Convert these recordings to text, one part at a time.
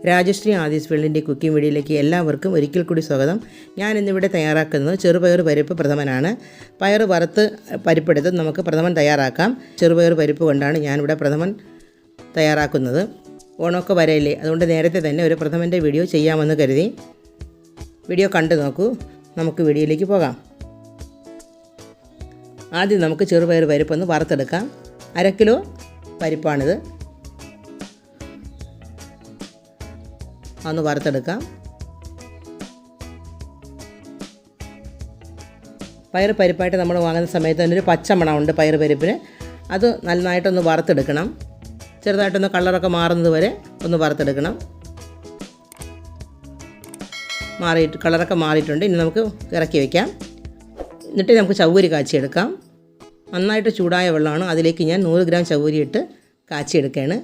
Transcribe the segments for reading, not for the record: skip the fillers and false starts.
Rajashree Aadhi's വെള്ളിൻ്റെ cooking വീഡിയോയിലേക്ക് എല്ലാവർക്കും ഒരിക്കൽ കൂടി സ്വാഗതം. ഞാൻ ഇന്നിവിടെ തയ്യാറാക്കുന്നത് ചെറുപയർ പരിപ്പ് പ്രഥമനാണ്. പയർ വറുത്ത് പരിപ്പെടുത്ത് നമുക്ക് പ്രഥമൻ തയ്യാറാക്കാം. ചെറുപയർ പരിപ്പ് കൊണ്ടാണ് ഞാനിവിടെ പ്രഥമൻ തയ്യാറാക്കുന്നത്. ഓണമൊക്കെ വരയില്ലേ, അതുകൊണ്ട് നേരത്തെ തന്നെ ഒരു പ്രഥമൻ്റെ വീഡിയോ ചെയ്യാമെന്ന് കരുതി. വീഡിയോ കണ്ടു നോക്കൂ. നമുക്ക് വീഡിയോയിലേക്ക് പോകാം. ആദ്യം നമുക്ക് ചെറുപയർ പരിപ്പൊന്ന് വറുത്തെടുക്കാം. 1/2 കിലോ പരിപ്പാണിത്. ഒന്ന് വറുത്തെടുക്കാം. പയർ പരിപ്പായിട്ട് നമ്മൾ വാങ്ങുന്ന സമയത്ത് തന്നെ ഒരു പച്ച മണമുണ്ട് പയർ പരിപ്പിന്. അത് നന്നായിട്ടൊന്ന് വറുത്തെടുക്കണം. ചെറുതായിട്ടൊന്ന് കളറൊക്കെ മാറുന്നത് വരെ ഒന്ന് വറുത്തെടുക്കണം. കളറൊക്കെ മാറിയിട്ടുണ്ട്. ഇനി നമുക്ക് ഇറക്കി വയ്ക്കാം. എന്നിട്ട് നമുക്ക് ചവ്വരി കാച്ചിയെടുക്കാം. നന്നായിട്ട് ചൂടായ വെള്ളമാണ്. അതിലേക്ക് ഞാൻ 100 ഗ്രാം ചവ്വരി ഇട്ട് കാച്ചിയെടുക്കുകയാണ്.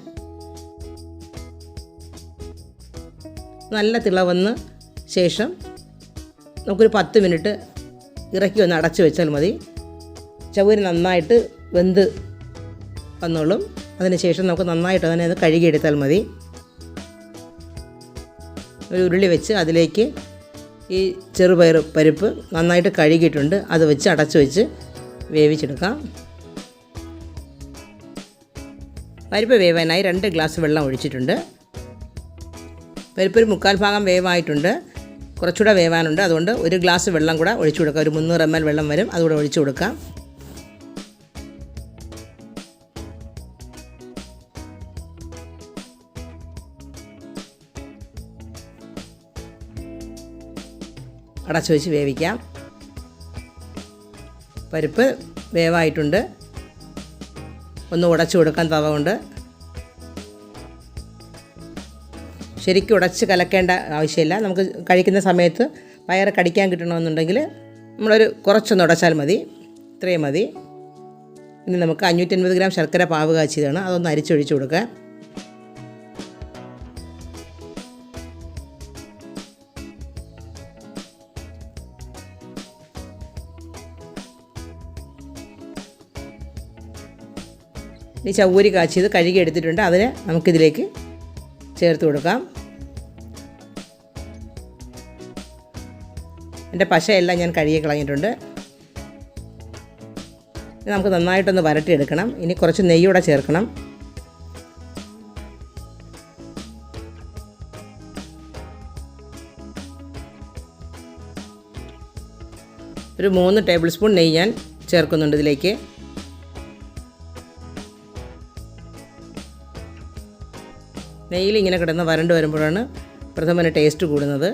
നല്ല തിളവന്ന ശേഷം നമുക്കൊരു 10 മിനിറ്റ് ഇറക്കി ഒന്ന് അടച്ചു വെച്ചാൽ മതി. ചവ്വരി നന്നായിട്ട് വെന്ത് വന്നോളും. അതിനുശേഷം നമുക്ക് നന്നായിട്ട് അതിനെ ഒന്ന് കഴുകിയെടുത്താൽ മതി. ഒരു ഉരുളി വെച്ച് അതിലേക്ക് ഈ ചെറുപയർ പരിപ്പ് നന്നായിട്ട് കഴുകിയിട്ടുണ്ട്. അത് വെച്ച് അടച്ചു വെച്ച് വേവിച്ചെടുക്കാം. പരിപ്പ് വേവാനായി 2 ഗ്ലാസ് വെള്ളം ഒഴിച്ചിട്ടുണ്ട്. പരിപ്പ് ഒരു 3/4 ഭാഗം വേവായിട്ടുണ്ട്. കുറച്ചുകൂടെ വേവാനുണ്ട്. അതുകൊണ്ട് 1 ഗ്ലാസ് വെള്ളം കൂടെ ഒഴിച്ചു കൊടുക്കാം. ഒരു 300 ml വെള്ളം വരും. അതുകൂടെ ഒഴിച്ചു കൊടുക്കാം. അടച്ചു വെച്ച് വേവിക്കാം. പരിപ്പ് വേവായിട്ടുണ്ട്. ഒന്ന് ഉടച്ചു കൊടുക്കാൻ തവ കൊണ്ട്. ശരിക്കും ഉടച്ച് കലക്കേണ്ട ആവശ്യമില്ല. നമുക്ക് കഴിക്കുന്ന സമയത്ത് പയർ കടിക്കാൻ കിട്ടണമെന്നുണ്ടെങ്കിൽ നമ്മളൊരു കുറച്ചൊന്ന് ഉടച്ചാൽ മതി. ഇത്രയും മതി. ഇനി നമുക്ക് 550 ഗ്രാം ശർക്കര പാവ് കാച്ചിയതാണ്. അതൊന്ന് അരിച്ചൊഴിച്ച് കൊടുക്കുക. ഈ ചവ്വരി കാച്ചിയത് കഴുകി എടുത്തിട്ടുണ്ട്. അതിനെ നമുക്കിതിലേക്ക് ചേർത്ത് കൊടുക്കാം. എൻ്റെ പശയെല്ലാം ഞാൻ കഴുകി കളഞ്ഞിട്ടുണ്ട്. നമുക്ക് നന്നായിട്ടൊന്ന് വരട്ടിയെടുക്കണം. ഇനി കുറച്ച് നെയ്യൂടെ ചേർക്കണം. ഒരു 3 ടേബിൾ സ്പൂൺ നെയ്യ് ഞാൻ ചേർക്കുന്നുണ്ട് ഇതിലേക്ക്. നെയ്യിൽ ഇങ്ങനെ കിടന്ന് വരണ്ട് വരുമ്പോഴാണ് പ്രഥമന് ടേസ്റ്റ് കൂടുന്നത്.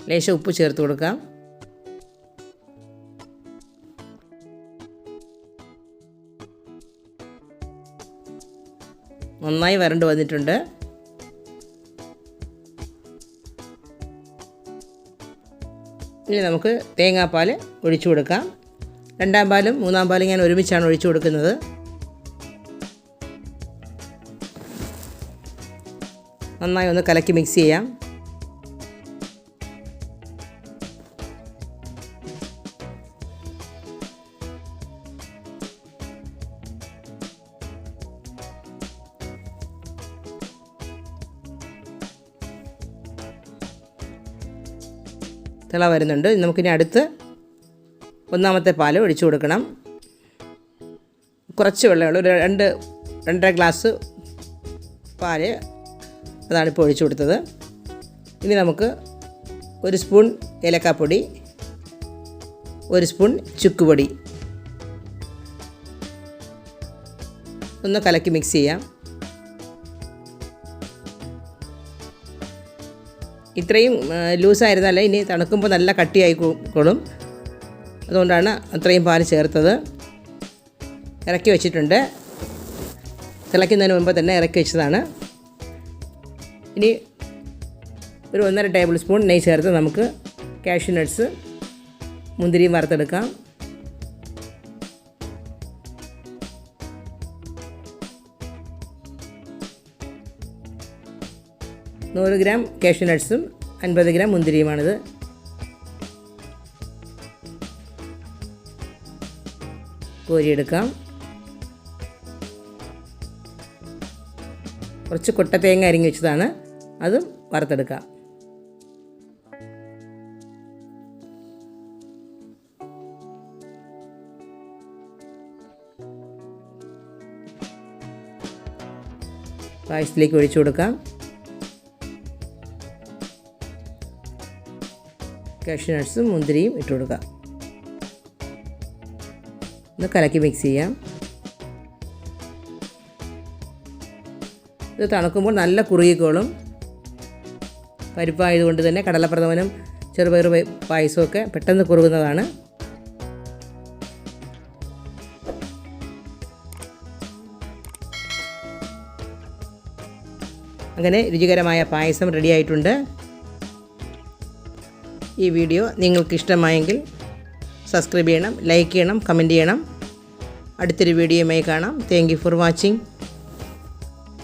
ലേശം ഉപ്പ് ചേർത്ത് കൊടുക്കാം. നന്നായി വരണ്ട് വന്നിട്ടുണ്ട്. ഇനി നമുക്ക് തേങ്ങാപ്പാൽ ഒഴിച്ചു കൊടുക്കാം. 2ാം പാലും 3ാം പാലും ഞാൻ ഒരുമിച്ചാണ് ഒഴിച്ചു കൊടുക്കുന്നത്. നന്നായി ഒന്ന് കലക്കി മിക്സ് ചെയ്യാം. തിള വരുന്നുണ്ട്. നമുക്കിനി അടുത്ത് 1ാമത്തെ പാൽ ഒഴിച്ചു കൊടുക്കണം. കുറച്ച് വെള്ളമുള്ളൂ. ഒരു 2.5 ഗ്ലാസ് പാൽ, അതാണിപ്പോൾ ഒഴിച്ചു കൊടുത്തത്. ഇനി നമുക്ക് 1 സ്പൂൺ ഏലക്കാപ്പൊടി, 1 സ്പൂൺ ചുക്കുപൊടി ഒന്ന് കലക്കി മിക്സ് ചെയ്യാം. ഇത്രയും ലൂസായിരുന്നല്ല, ഇനി തണുക്കുമ്പോൾ നല്ല കട്ടിയായിക്കോളും. അതുകൊണ്ടാണ് അത്രയും പാൽ ചേർത്തത്. ഇറക്കി വെച്ചിട്ടുണ്ട്. തിളയ്ക്കുന്നതിന് മുമ്പ് തന്നെ ഇറക്കി വെച്ചതാണ്. ഇനി ഒരു 1.5 ടേബിൾ സ്പൂൺ നെയ്യ് ചേർത്ത് നമുക്ക് കാഷ്യൂ നട്ട്സ് മുന്തിരിയും വറുത്തെടുക്കാം. 100 ഗ്രാം കാഷ്യൂ നട്ട്സും 50 ഗ്രാം മുന്തിരിയുമാണിത്. കോരിയെടുക്കാം. കുറച്ച് കൊട്ടത്തേങ്ങ അരിഞ്ഞ് വെച്ചതാണ്, അതും വറുത്തെടുക്കാം. പായസത്തിലേക്ക് ഒഴിച്ചു കൊടുക്കാം. കാഷ്യൂ നട്ട്സും മുന്തിരിയും ഇട്ട് കൊടുക്കാം. ഇത് കലക്കി മിക്സ് ചെയ്യാം. ഇത് തണുക്കുമ്പോൾ നല്ല കുറുകിക്കോളും. പരിപ്പായതുകൊണ്ട് തന്നെ കടലപ്രഥമനും ചെറുപയർ പായസമൊക്കെ പെട്ടെന്ന് കുറുകുന്നതാണ്. അങ്ങനെ രുചികരമായ പായസം റെഡിയായിട്ടുണ്ട്. ഈ വീഡിയോ നിങ്ങൾക്ക് ഇഷ്ടമായെങ്കിൽ സബ്സ്ക്രൈബ് ചെയ്യണം, ലൈക്ക് ചെയ്യണം, കമൻറ്റ് ചെയ്യണം. അടുത്തൊരു വീഡിയോയുമായി കാണാം. Thank you for watching.